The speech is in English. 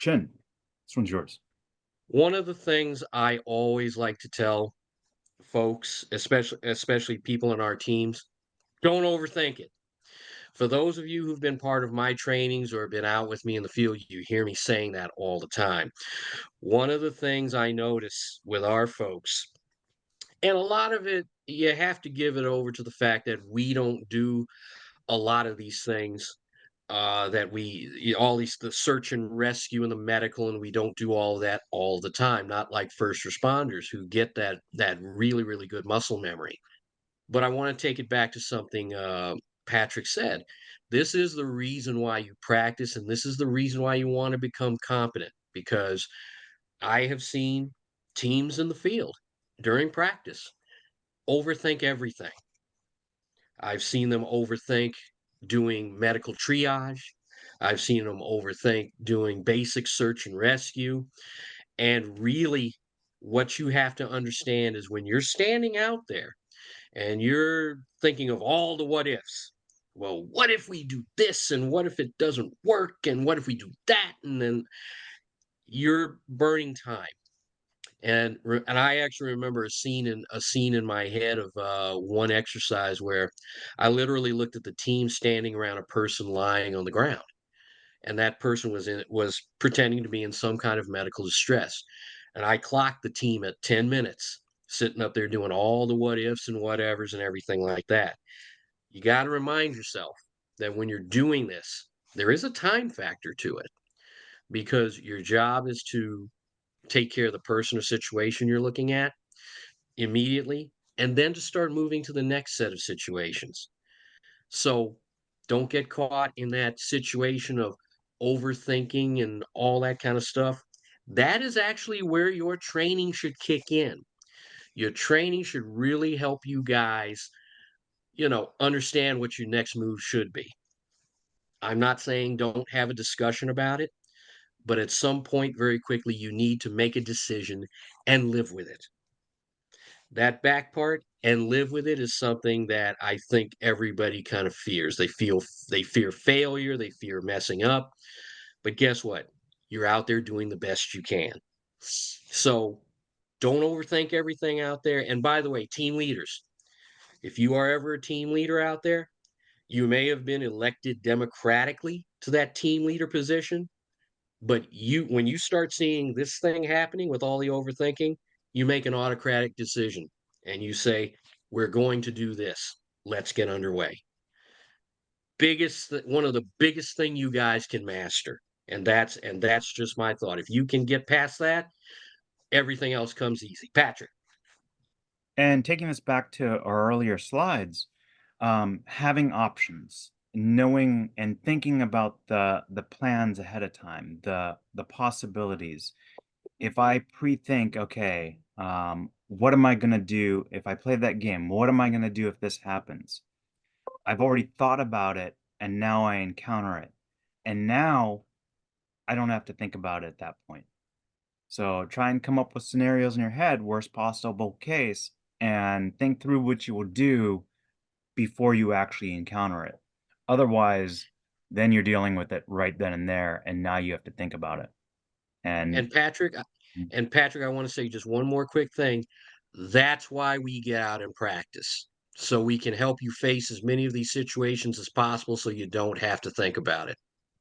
Chin, this one's yours. One of the things I always like to tell folks, especially people in our teams, don't overthink it. For those of you who've been part of my trainings or been out with me in the field, you hear me saying that all the time. One of the things I notice with our folks, and a lot of it, you have to give it over to the fact that we don't do a lot of these things that all these the search and rescue and the medical, and we don't do all of that all the time, not like first responders who get that really good muscle memory. But I want to take it back to something Patrick said. This is the reason why you practice, and this is the reason why you want to become competent, because I have seen teams in the field during practice overthink everything. I've seen them overthink doing medical triage. I've seen them overthink doing basic search and rescue. And really, what you have to understand is when you're standing out there and you're thinking of all the what ifs. Well, what if we do this? And what if it doesn't work? And what if we do that? And then you're burning time. And I actually remember a scene in my head of one exercise where I literally looked at the team standing around a person lying on the ground, and that person was pretending to be in some kind of medical distress, and I clocked the team at 10 minutes, sitting up there doing all the what ifs and whatevers and everything like that. You got to remind yourself that when you're doing this, there is a time factor to it because your job is to take care of the person or situation you're looking at immediately, and then to start moving to the next set of situations. So don't get caught in that situation of overthinking and all that kind of stuff. That is actually where your training should kick in. Your training should really help you guys, understand what your next move should be. I'm not saying don't have a discussion about it, but at some point very quickly you need to make a decision and live with it. That back part and live with it is something that I think everybody kind of fears. They fear failure, they fear messing up, but guess what? You're out there doing the best you can. So don't overthink everything out there. And by the way, team leaders, if you are ever a team leader out there, you may have been elected democratically to that team leader position, but when you start seeing this thing happening with all the overthinking, you make an autocratic decision and you say, "We're going to do this. Let's get underway." One of the biggest thing you guys can master. And that's just my thought. If you can get past that, everything else comes easy. Patrick. And taking this back to our earlier slides, having options, knowing and thinking about the plans ahead of time, the possibilities. If I pre-think, okay, what am I gonna do if I play that game? What am I gonna do if this happens? I've already thought about it, and now I encounter it. And now I don't have to think about it at that point. So try and come up with scenarios in your head, worst possible case, and think through what you will do before you actually encounter it. Otherwise, then you're dealing with it right then and there, and now you have to think about it. And And Patrick, I want to say just one more quick thing. That's why we get out and practice. So we can help you face as many of these situations as possible so you don't have to think about it.